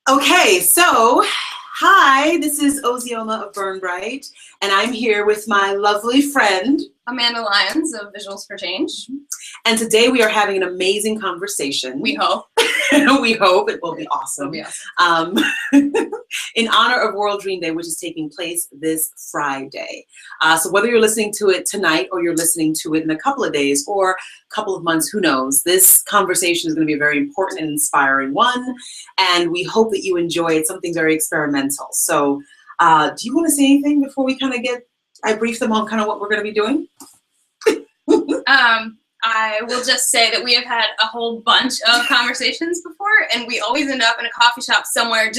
Okay, so hi, this is Ozioma of Burn Bright, and I'm here with my lovely friend Amanda Lyons of Visuals for Change. And today we are having an amazing conversation. We hope. We hope it will be awesome. It'll be awesome. In honor of World Dream Day, which is taking place this Friday. So whether you're listening to it tonight or you're listening to it in a couple of days or a couple of months, who knows, this conversation is going to be a very important and inspiring one. And we hope that you enjoy it, something very experimental. So do you want to say anything before we kind of I brief them on kind of what we're going to be doing? I will just say that we have had a whole bunch of conversations before, and we always end up in a coffee shop somewhere,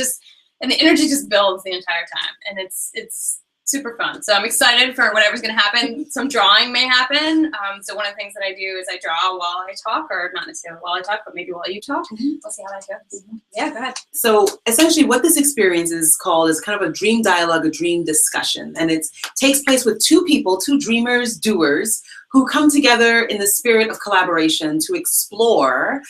and the energy just builds the entire time, and it's super fun. So I'm excited for whatever's going to happen. Some drawing may happen. So one of the things that I do is I draw while I talk, or not necessarily while I talk, but maybe while you talk. We'll see how that goes. Yeah, go ahead. So essentially what this experience is called is kind of a dream dialogue, a dream discussion. And it takes place with two people, two dreamers, doers, who come together in the spirit of collaboration to explore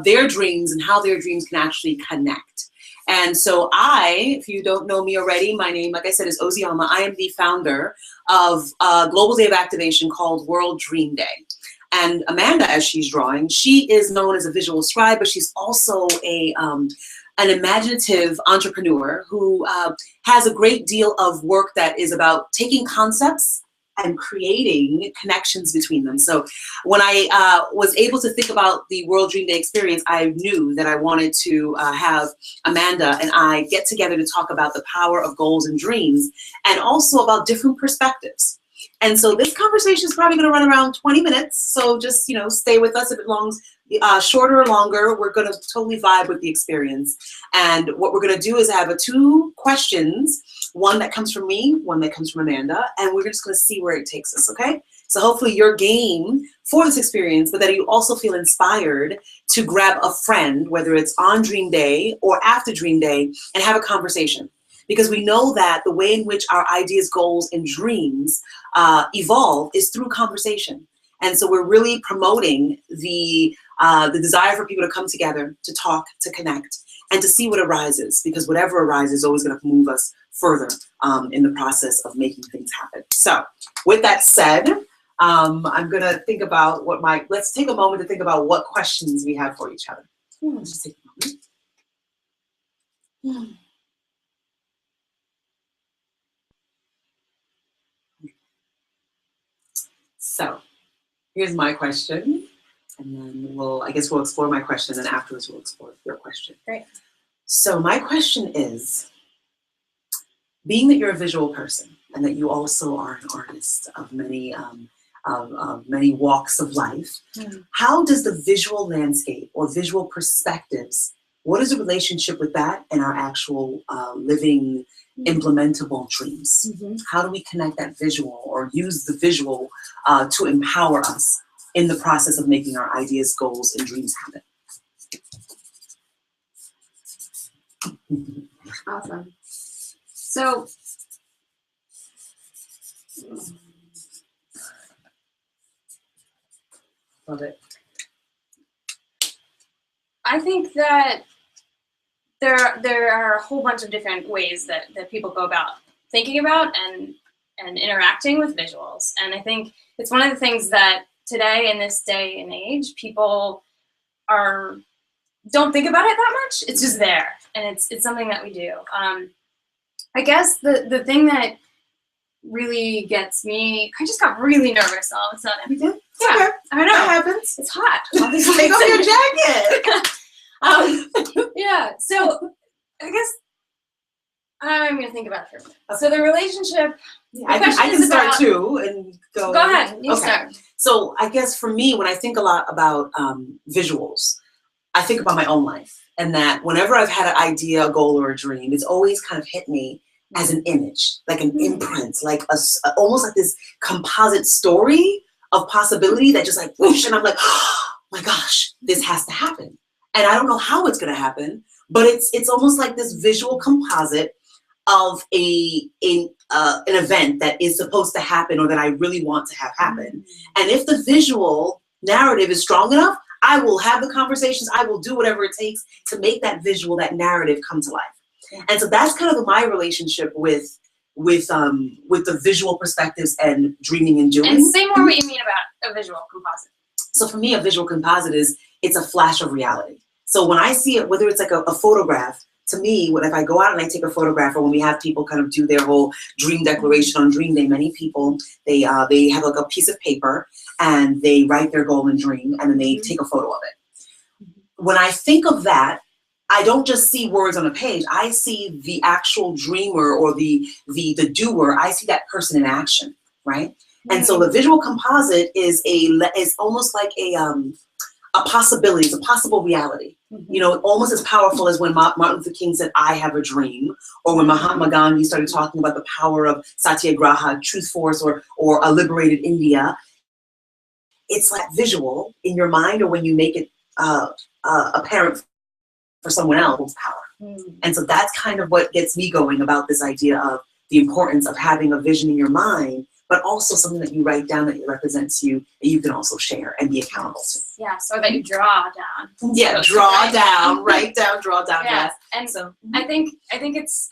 their dreams and how their dreams can actually connect. And so if you don't know me already, my name, like I said, is Ozioma. I am the founder of a global day of activation called World Dream Day. And Amanda, as she's drawing, she is known as a visual scribe, but she's also an imaginative entrepreneur who has a great deal of work that is about taking concepts and creating connections between them. So when I was able to think about the World Dream Day experience, I knew that I wanted to have Amanda and I get together to talk about the power of goals and dreams, and also about different perspectives. And so this conversation is probably gonna run around 20 minutes. So just, stay with us if it longs. Shorter or longer, we're gonna totally vibe with the experience. And what we're gonna do is have two questions, one that comes from me, one that comes from Amanda, and we're just gonna see where it takes us, okay? So hopefully you're game for this experience, but that you also feel inspired to grab a friend, whether it's on Dream Day or after Dream Day, and have a conversation. Because we know that the way in which our ideas, goals, and dreams evolve is through conversation. And so we're really promoting the desire for people to come together, to talk, to connect, and to see what arises, because whatever arises is always going to move us further in the process of making things happen. So with that said, I'm going to think about let's take a moment to think about what questions we have for each other. Let's just take a moment. So here's my question, and then I guess we'll explore my question, and then afterwards we'll explore your question. Great. So my question is, being that you're a visual person and that you also are an artist of many walks of life, how does the visual landscape or visual perspectives, what is the relationship with that and our actual living implementable dreams? How do we connect that visual or use the visual to empower us in the process of making our ideas, goals, and dreams happen? Awesome. So, Love it. I think that there are a whole bunch of different ways that people go about thinking about and interacting with visuals. And I think it's one of the things that today, in this day and age, people don't think about it that much. It's just there, and it's something that we do. I guess the thing that really gets me, I just got really nervous all of a sudden. You did? Yeah, Okay. I know. That happens. It's hot. Take off your jacket. Yeah, so I guess I'm going to think about it for a minute. Okay. So the relationship, I can start too and go. Go ahead, you start. So I guess for me, when I think a lot about visuals, I think about my own life, and that whenever I've had an idea, a goal, or a dream, it's always kind of hit me as an image, like an imprint, like almost like this composite story of possibility that just like whoosh, and I'm like, oh my gosh, this has to happen. And I don't know how it's going to happen, but it's almost like this visual composite of an event that is supposed to happen or that I really want to have happen. And if the visual narrative is strong enough, I will have the conversations. I will do whatever it takes to make that visual, that narrative come to life. Yeah. And so that's kind of my relationship with the visual perspectives and dreaming and doing. And say more what you mean about a visual composite. So for me, a visual composite it's a flash of reality. So when I see it, whether it's like a photograph, to me, if I go out and I take a photograph, or when we have people kind of do their whole dream declaration on Dream Day, many people, they have like a piece of paper and they write their goal and dream, and then they take a photo of it. When I think of that, I don't just see words on a page. I see the actual dreamer or the doer. I see that person in action, right? And so the visual composite is almost like a possibility. It's a possible reality. You know, almost as powerful as when Martin Luther King said, "I have a dream," or when Mahatma Gandhi started talking about the power of Satyagraha, Truth Force, or a liberated India. It's like visual in your mind, or when you make it apparent for someone else's power. And so that's kind of what gets me going about this idea of the importance of having a vision in your mind, but also something that you write down that represents you, that you can also share and be accountable to. Yes, or that you draw down. Yeah, draw down, write down, draw down. Yes, and so I think it's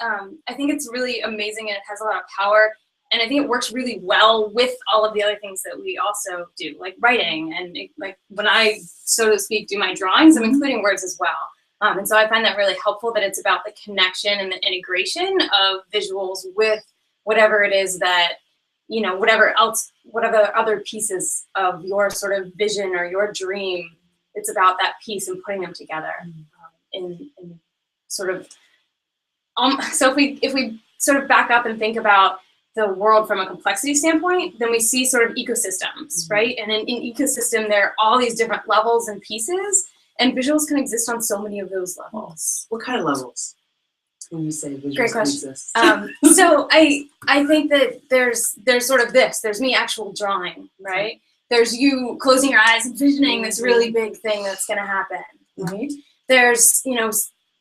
really amazing, and it has a lot of power, and I think it works really well with all of the other things that we also do, like writing, and like when I, so to speak, do my drawings, I'm including words as well. And so I find that really helpful, that it's about the connection and the integration of visuals with whatever it is that, you know, whatever other pieces of your sort of vision or your dream. It's about that piece and putting them together in sort of. So if we sort of back up and think about the world from a complexity standpoint, then we see sort of ecosystems, right? And in ecosystem, there are all these different levels and pieces, and visuals can exist on so many of those levels. What kind of levels? When you say visuals, great question. So I think that there's sort of this. There's me actual drawing, right? There's you closing your eyes and visioning this really big thing that's going to happen, right? There's, you know,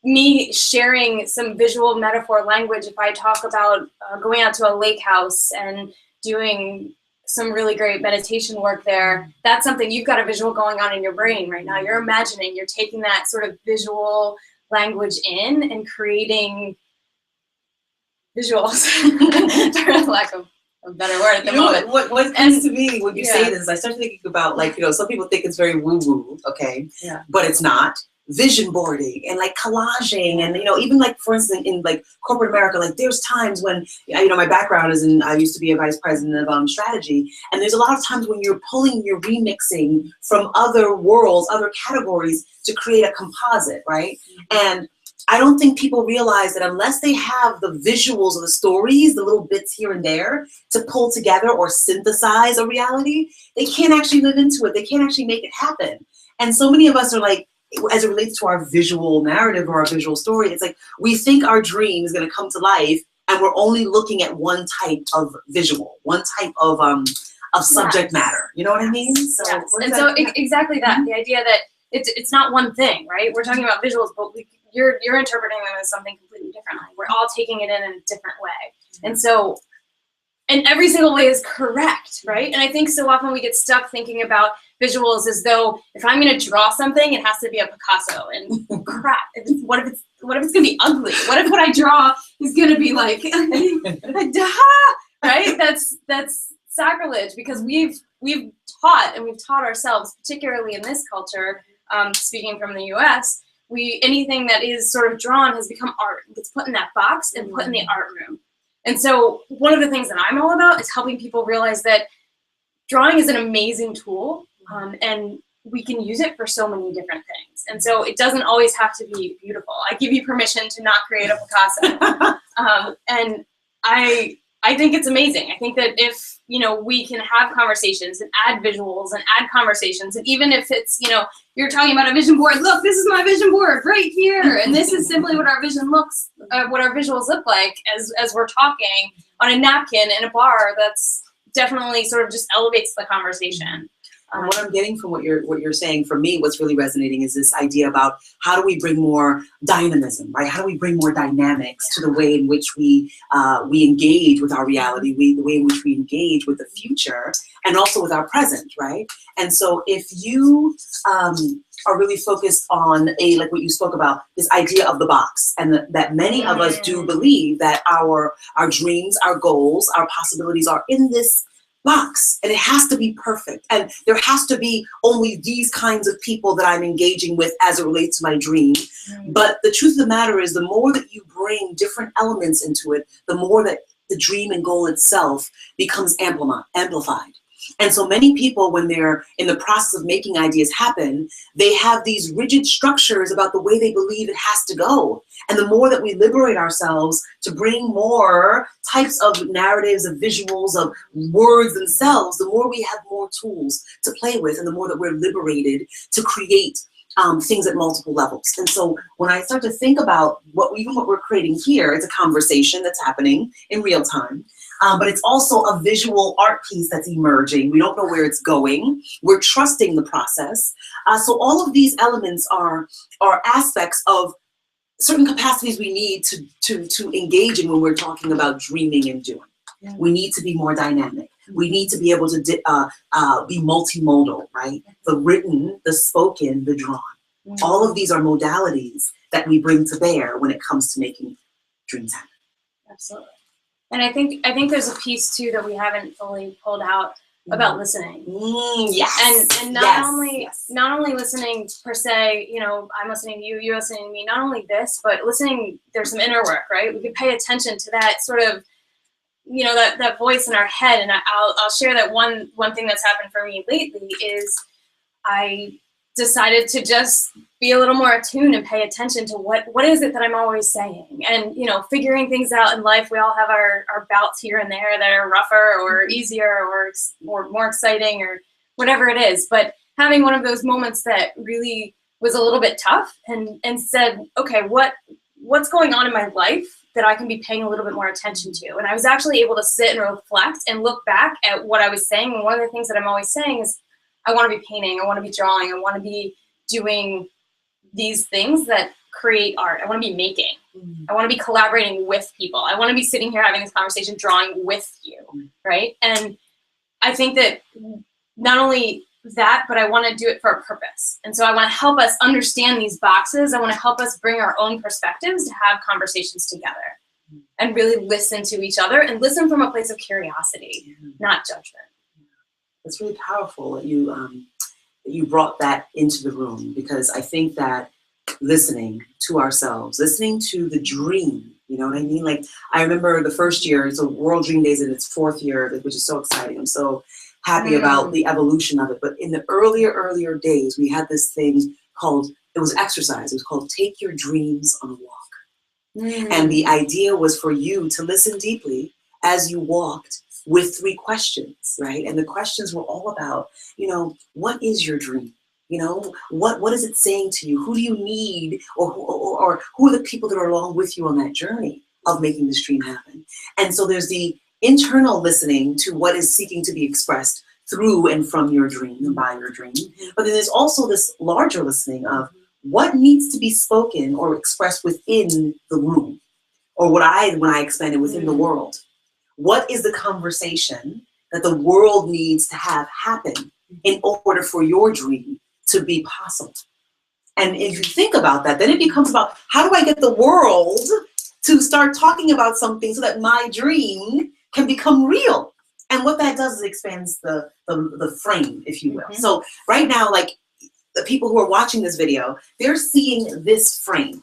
me sharing some visual metaphor language if I talk about going out to a lake house and doing some really great meditation work there. That's something you've got a visual going on in your brain right now. You're imagining, you're taking that sort of visual language in and creating visuals, for lack of a better word at the moment. What comes to me when you say this, I start thinking about, like, you know, some people think it's very woo-woo, okay? Yeah. But it's not. Vision boarding and like collaging, and, you know, even like, for instance, in like corporate America, like there's times when, you know, my background is I used to be a vice president of strategy, and there's a lot of times when you're remixing from other worlds, other categories to create a composite, right? And I don't think people realize that unless they have the visuals of the stories, the little bits here and there to pull together or synthesize a reality, they can't actually live into it. They can't actually make it happen. And so many of us are like, as it relates to our visual narrative or our visual story, it's like we think our dream is going to come to life, and we're only looking at one type of visual, one type of subject matter. You know what I mean? So, and so exactly that, the idea that it's not one thing, right? We're talking about visuals, but you're interpreting them as something completely different. Like, we're all taking it in a different way, and so. And every single way is correct, right? And I think so often we get stuck thinking about visuals as though if I'm going to draw something, it has to be a Picasso. And crap, what if it's going to be ugly? What if what I draw is going to be like, right? That's sacrilege, because we've taught, and we've taught ourselves, particularly in this culture, speaking from the U.S., anything that is sort of drawn has become art. It gets put in that box and put in the art room. And so one of the things that I'm all about is helping people realize that drawing is an amazing tool, and we can use it for so many different things. And so it doesn't always have to be beautiful. I give you permission to not create a Picasso. And I think it's amazing. I think that if, you know, we can have conversations and add visuals and add conversations, and even if it's, you know, you're talking about a vision board, look, this is my vision board right here, and this is simply what our vision looks, what our visuals look like as we're talking on a napkin in a bar. That's definitely sort of just elevates the conversation. And what I'm getting from what you're saying, for me, what's really resonating is this idea about how do we bring more dynamism, right? How do we bring more dynamics to the way in which we engage with our reality, the way in which we engage with the future, and also with our present, right? And so if you are really focused on like what you spoke about, this idea of the box, and that many of us do believe that our dreams, our goals, our possibilities are in this box, and it has to be perfect, and there has to be only these kinds of people that I'm engaging with as it relates to my dream. But the truth of the matter is, the more that you bring different elements into it, the more that the dream and goal itself becomes amplified. And so many people, when they're in the process of making ideas happen, they have these rigid structures about the way they believe it has to go. And the more that we liberate ourselves to bring more types of narratives, of visuals, of words themselves, the more we have more tools to play with, and the more that we're liberated to create things at multiple levels. And so when I start to think about even what we're creating here, it's a conversation that's happening in real time. But it's also a visual art piece that's emerging. We don't know where it's going. We're trusting the process. So all of these elements are aspects of certain capacities we need to engage in when we're talking about dreaming and doing. Yeah. We need to be more dynamic. We need to be able to be multimodal, right? The written, the spoken, the drawn. All of these are modalities that we bring to bear when it comes to making dreams happen. Absolutely. And I think there's a piece too that we haven't fully pulled out about listening. Yes. And not only listening per se, I'm listening to you, you're listening to me, not only this, but listening, there's some inner work, right? We can pay attention to that sort of, that voice in our head. And I'll share that one thing that's happened for me lately is I decided to just be a little more attuned and pay attention to what is it that I'm always saying, and figuring things out in life. We all have our bouts here and there that are rougher or easier or more exciting or whatever it is, but having one of those moments that really was a little bit tough and said, okay, what's going on in my life that I can be paying a little bit more attention to? And I was actually able to sit and reflect and look back at what I was saying. And one of the things that I'm always saying is, I want to be painting, I want to be drawing, I want to be doing these things that create art. I want to be making. I want to be collaborating with people. I want to be sitting here having this conversation, drawing with you, right? And I think that not only that, but I want to do it for a purpose. And so I want to help us understand these boxes. I want to help us bring our own perspectives to have conversations together and really listen to each other and listen from a place of curiosity, not judgment. It's really powerful that you brought that into the room, because I think that listening to ourselves, listening to the dream, you know what I mean? Like, I remember the first year, so World Dream Days in its 4th year, which is so exciting. I'm so happy about the evolution of it. But in the earlier days, we had this thing called, it was exercise. It was called Take Your Dreams on a Walk. And the idea was for you to listen deeply as you walked, with 3 questions, right? And the questions were all about, what is your dream? What is it saying to you? Who do you need? Or who are the people that are along with you on that journey of making this dream happen? And so there's the internal listening to what is seeking to be expressed through and from your dream and by your dream. But then there's also this larger listening of what needs to be spoken or expressed within the room, or when I expand it, within the world. What is the conversation that the world needs to have happen in order for your dream to be possible? And if you think about that, then it becomes about, how do I get the world to start talking about something so that my dream can become real? And what that does is expands the frame, if you will. So right now, like, the people who are watching this video, they're seeing this frame.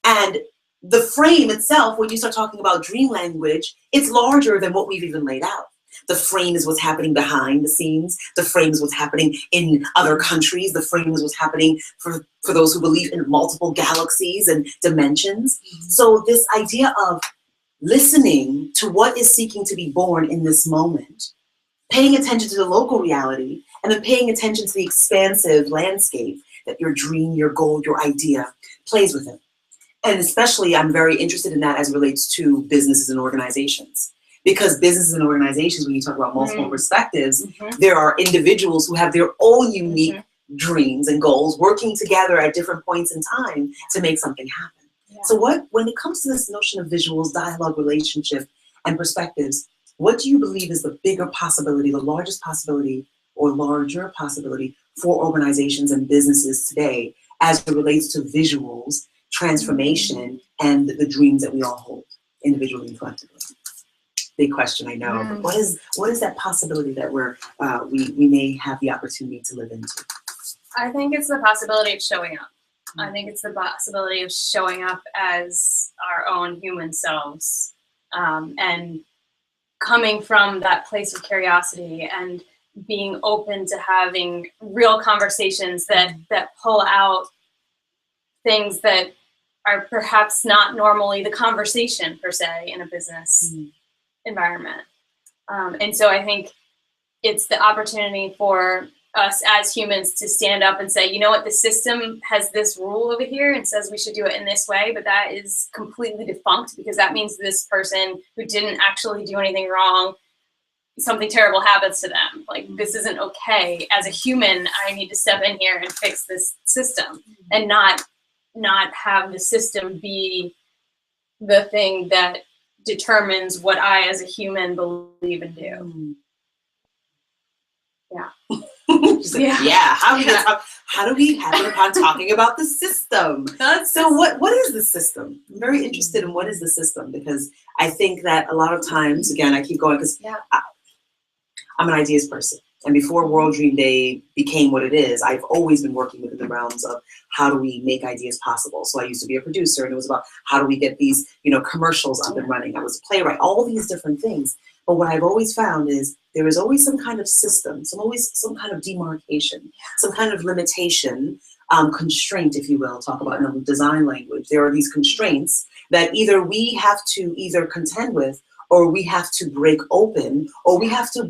And the frame itself, when you start talking about dream language, it's larger than what we've even laid out. The frame is what's happening behind the scenes. The frame is what's happening in other countries. The frame is what's happening for those who believe in multiple galaxies and dimensions. So this idea of listening to what is seeking to be born in this moment, paying attention to the local reality, and then paying attention to the expansive landscape that your dream, your goal, your idea plays within. And especially, I'm very interested in that as it relates to businesses and organizations, Because businesses and organizations, when you talk about multiple perspectives, Mm-hmm. there are individuals who have their own unique Mm-hmm. dreams and goals working together at different points in time to make something happen. Yeah. So when it comes to this notion of visuals, dialogue, relationship, and perspectives, what do you believe is the bigger possibility, the largest possibility or larger possibility for organizations and businesses today as it relates to visuals, transformation, and the dreams that we all hold individually and collectively? Big question, I know. But what is that possibility that we may have the opportunity to live into? I think it's the possibility of showing up. I think it's the possibility of showing up as our own human selves, and coming from that place of curiosity and being open to having real conversations that pull out things that are perhaps not normally the conversation per se in a business environment. And so I think it's the opportunity for us as humans to stand up and say, you know what, the system has this rule over here and says we should do it in this way, but that is completely defunct because that means this person who didn't actually do anything wrong, something terrible happens to them. Like, this isn't okay. As a human, I need to step in here and fix this system and not have the system be the thing that determines what I as a human believe and do. Yeah. How do we happen upon talking about the system? So what is the system? I'm very interested in what is the system, because I think that a lot of times, again, I keep going because I'm an ideas person. And before World Dream Day became what it is, I've always been working within the realms of how do we make ideas possible. So I used to be a producer, and it was about how do we get these, commercials up and running. I was a playwright, all these different things. But what I've always found is there is always some kind of system, some kind of demarcation, some kind of limitation, constraint, if you will, talk about in the design language. There are these constraints that either we have to either contend with, or we have to break open, or we have to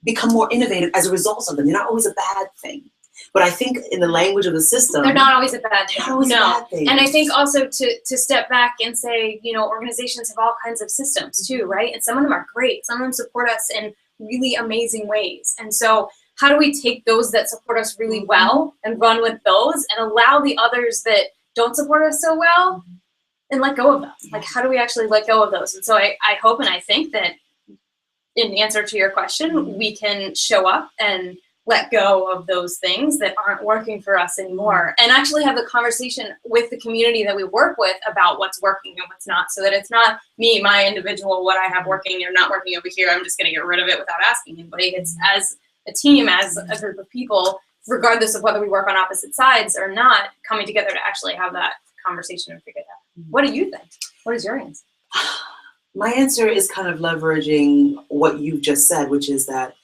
become more innovative as a result of them. They're not always a bad thing. But I think in the language of the system, they're not always a bad thing. A bad thing. And I think also to step back and say, organizations have all kinds of systems too, right? And some of them are great. Some of them support us in really amazing ways. And so how do we take those that support us really well and run with those and allow the others that don't support us so well and let go of them? Like, how do we actually let go of those? And so I hope and I think that in answer to your question, we can show up and let go of those things that aren't working for us anymore and actually have the conversation with the community that we work with about what's working and what's not, so that it's not me, my individual, what I have working or not working over here, I'm just going to get rid of it without asking anybody. It's as a team, as a group of people, regardless of whether we work on opposite sides or not, coming together to actually have that conversation and figure it out. What do you think? What is your answer? My answer is kind of leveraging what you just said, which is that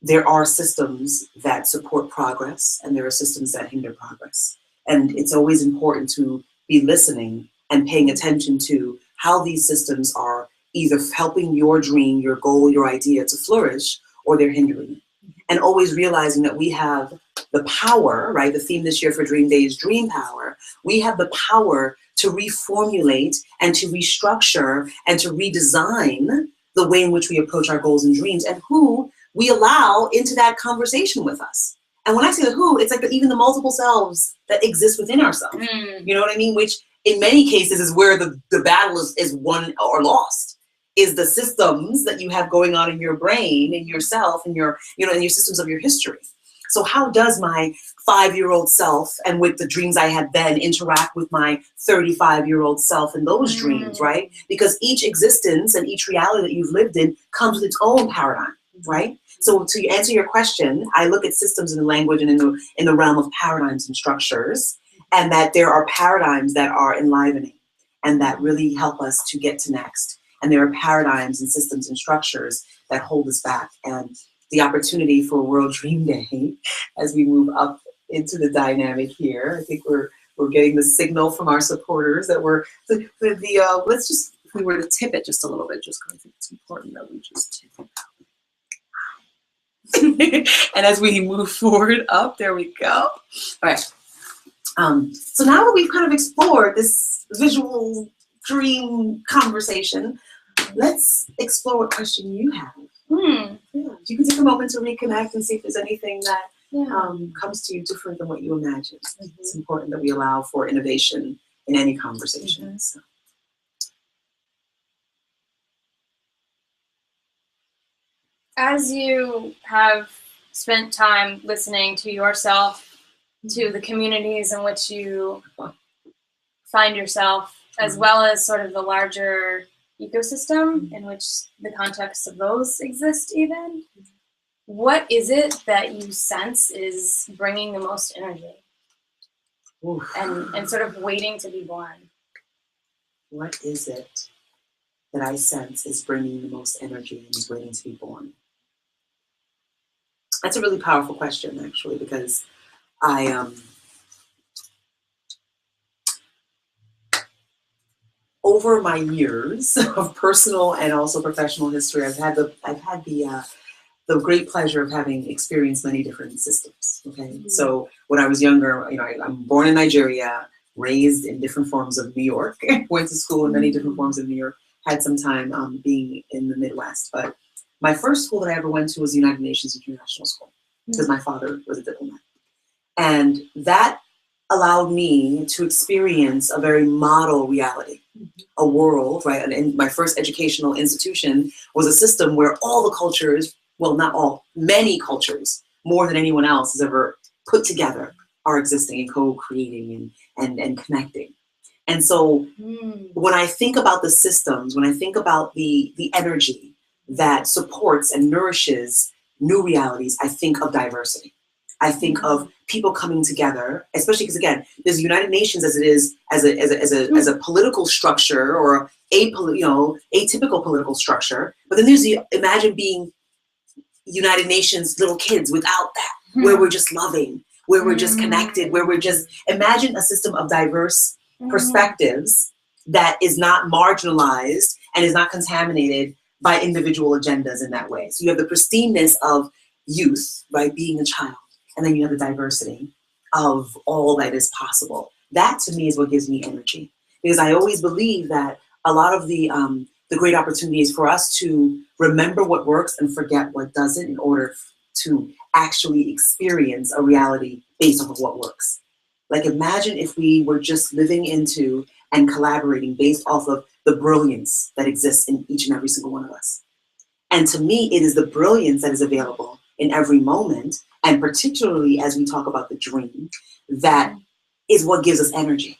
there are systems that support progress and there are systems that hinder progress. And it's always important to be listening and paying attention to how these systems are either helping your dream, your goal, your idea to flourish, or they're hindering it. And always realizing that we have the power, right? The theme this year for Dream Day is Dream Power. We have the power to reformulate and to restructure and to redesign the way in which we approach our goals and dreams, and who we allow into that conversation with us. And when I say the who, it's like even the multiple selves that exist within ourselves. You know what I mean? Which in many cases is where the battle is won or lost, is the systems that you have going on in your brain, in yourself, in your, in your systems of your history. So how does my 5-year-old self and with the dreams I had then interact with my 35-year-old self and those dreams, right? Because each existence and each reality that you've lived in comes with its own paradigm, right? So to answer your question, I look at systems in the language and in the realm of paradigms and structures, and that there are paradigms that are enlivening and that really help us to get to next. And there are paradigms and systems and structures that hold us back. And the opportunity for World Dream Day, as we move up into the dynamic here, I think we're getting the signal from our supporters that we're let's just, if we were to tip it just a little bit, just because I think it's important that we just tip it out. And as we move forward up, there we go. All right. So now that we've kind of explored this visual dream conversation, let's explore what question you have. Hmm. Yeah. You can take a moment to reconnect and see if there's anything that Yeah. comes to you different than what you imagined. It's important that we allow for innovation in any conversation. So. As you have spent time listening to yourself, to the communities in which you find yourself, as well as sort of the larger ecosystem in which the context of those exist even, what is it that you sense is bringing the most energy and sort of waiting to be born? What is it that I sense is bringing the most energy and is waiting to be born? That's a really powerful question, actually, because I over my years of personal and also professional history, I've had the great pleasure of having experienced many different systems. Okay, so when I was younger, I'm born in Nigeria, raised in different forms of New York, went to school in many different forms of New York, had some time being in the Midwest, but my first school that I ever went to was the United Nations International School, because my father was a diplomat. And that allowed me to experience a very model reality, a world, right? And my first educational institution was a system where all the cultures, well, not all, many cultures, more than anyone else has ever put together, are existing and co-creating and connecting. And so when I think about the systems, when I think about the energy that supports and nourishes new realities, I think of diversity. I think of people coming together, especially because, again, there's the United Nations as it is as a political structure or atypical political structure. But then there's imagine being United Nations little kids without that, where we're just loving, where we're just connected, where we're just, imagine a system of diverse perspectives that is not marginalized and is not contaminated by individual agendas in that way. So you have the pristineness of youth, right, being a child, and then you have the diversity of all that is possible. That to me is what gives me energy, because I always believe that a lot of the great opportunity is for us to remember what works and forget what doesn't in order to actually experience a reality based off of what works. Like, imagine if we were just living into and collaborating based off of the brilliance that exists in each and every single one of us. And to me, it is the brilliance that is available in every moment, and particularly as we talk about the dream, that is what gives us energy.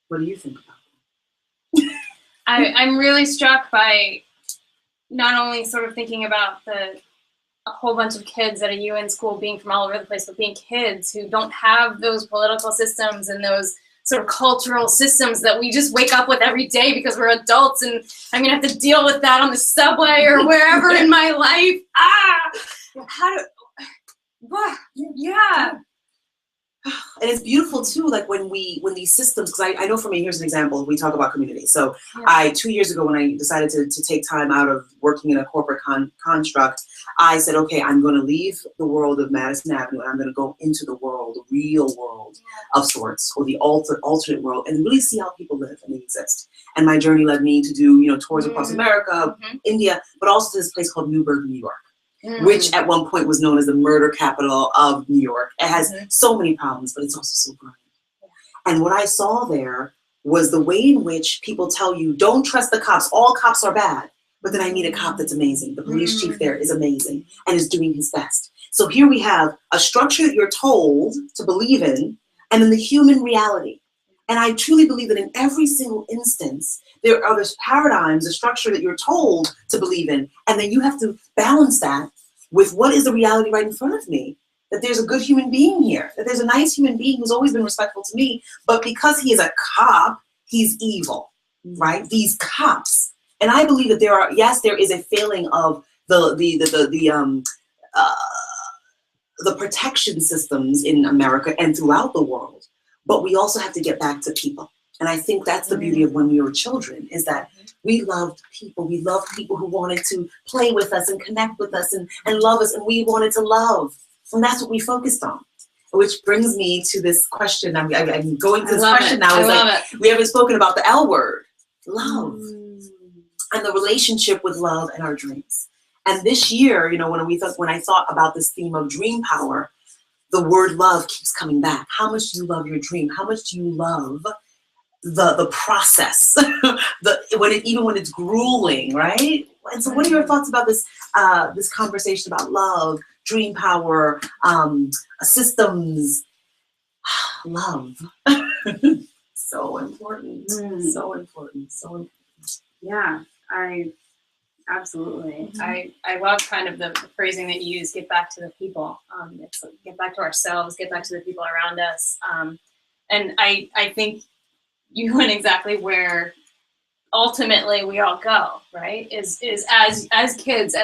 What do you think about that? I'm really struck by not only sort of thinking about a whole bunch of kids at a UN school being from all over the place, but being kids who don't have those political systems and those sort of cultural systems that we just wake up with every day because we're adults, and I'm gonna have to deal with that on the subway or wherever in my life. Yeah. And it's beautiful too, like when these systems, because I know for me, here's an example, we talk about community. So 2 years ago, when I decided to take time out of working in a corporate construct, I said, okay, I'm going to leave the world of Madison Avenue and I'm going to go into the world, the real world of sorts, or the alternate world, and really see how people live and they exist. And my journey led me to do, tours across America, India, but also to this place called Newburgh, New York, which at one point was known as the murder capital of New York. It has so many problems, but it's also so brilliant. And what I saw there was the way in which people tell you, don't trust the cops. All cops are bad. But then I meet a cop that's amazing. The police chief there is amazing and is doing his best. So here we have a structure that you're told to believe in, and then the human reality. And I truly believe that in every single instance, there are those paradigms, a structure that you're told to believe in, and then you have to balance that with what is the reality right in front of me. That there's a good human being here, that there's a nice human being who's always been respectful to me, but because he is a cop, he's evil, right? These cops. And I believe that there is a failing of the protection systems in America and throughout the world. But we also have to get back to people. And I think that's the beauty of when we were children, is that we loved people. We loved people who wanted to play with us and connect with us and love us. And we wanted to love. And that's what we focused on. Which brings me to this question. I'm going to this question now. We haven't spoken about the L word, love. and the relationship with love and our dreams. And this year, you know, when I thought about this theme of dream power, the word love keeps coming back. How much do you love your dream? How much do you love the process? Even when it's grueling, right? And so, what are your thoughts about this conversation about love, dream power, systems, love? So important. So important. So important. Yeah, absolutely. I love kind of the phrasing that you use, get back to the people. It's like, get back to ourselves, get back to the people around us. And I think you went exactly where ultimately we all go, right? Is as kids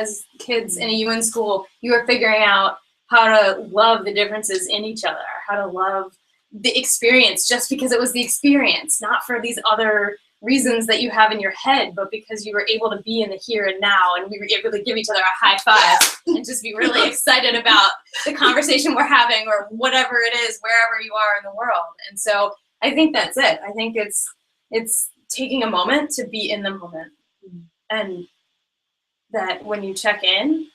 in a UN school, you are figuring out how to love the differences in each other, how to love the experience just because it was the experience, not for these other reasons that you have in your head, but because you were able to be in the here and now, and we were able to give each other a high five and just be really excited about the conversation we're having or whatever it is, wherever you are in the world. And so I think that's it. I think it's taking a moment to be in the moment, and that when you check in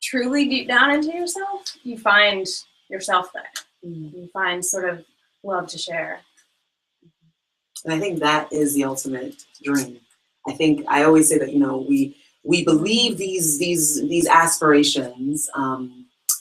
truly deep down into yourself, you find yourself there. You find sort of love to share. And I think that is the ultimate dream. I think I always say that, you know, we believe these aspirations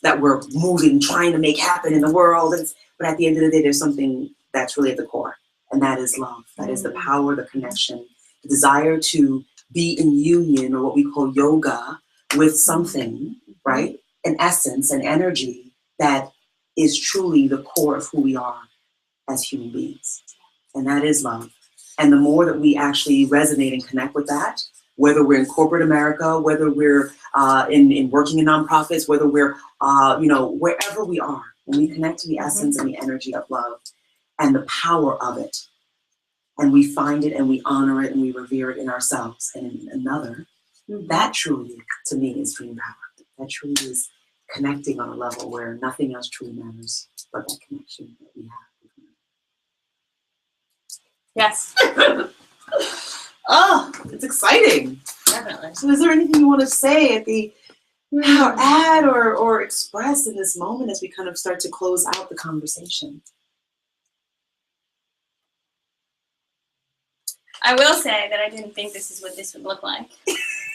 that we're moving, trying to make happen in the world, but at the end of the day, there's something that's really at the core, and that is love. That is the power, the connection, the desire to be in union, or what we call yoga, with something, right? An essence, an energy that is truly the core of who we are as human beings. And that is love. And the more that we actually resonate and connect with that, whether we're in corporate America, whether we're in working in nonprofits, whether we're, wherever we are, when we connect to the essence and the energy of love and the power of it, and we find it and we honor it and we revere it in ourselves and in another, that truly, to me, is dream power. That truly is connecting on a level where nothing else truly matters but that connection that we have. Yes. Oh, it's exciting. Definitely. So is there anything you want to say at the or add or express in this moment as we kind of start to close out the conversation? I will say that I didn't think this is what this would look like.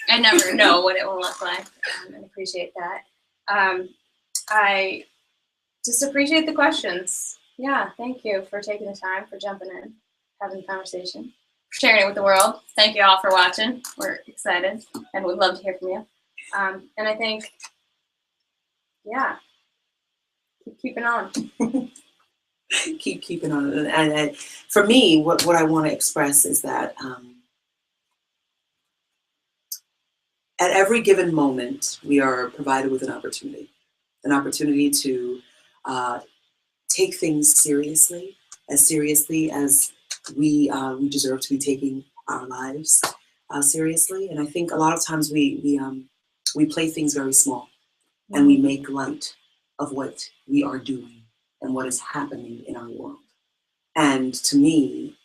I never know what it will look like, and appreciate that. I just appreciate the questions. Yeah, thank you for taking the time, for jumping in, having the conversation, for sharing it with the world. Thank you all for watching. We're excited and would love to hear from you. And I think, yeah, keep keeping on. Keep keeping on. And for me, what I want to express is that at every given moment, we are provided with an opportunity to take things seriously as we deserve to be taking our lives seriously. And I think a lot of times we play things very small, and we make light of what we are doing and what is happening in our world. And to me,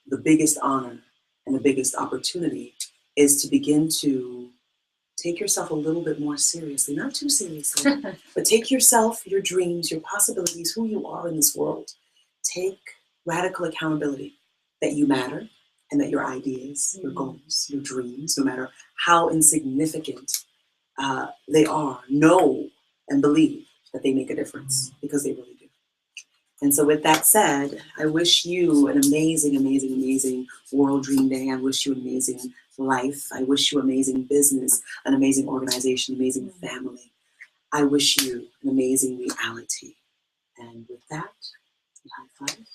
the biggest honor and the biggest opportunity is to begin to take yourself a little bit more seriously, not too seriously, but take yourself, your dreams, your possibilities, who you are in this world. Take radical accountability that you matter and that your ideas, your goals, your dreams, no matter how insignificant they are, know and believe that they make a difference, because they really do. And so with that said, I wish you an amazing, amazing, amazing World Dream Day. I wish you an amazing life. I wish you amazing business, an amazing organization, amazing family. I wish you an amazing reality. And with that, high five.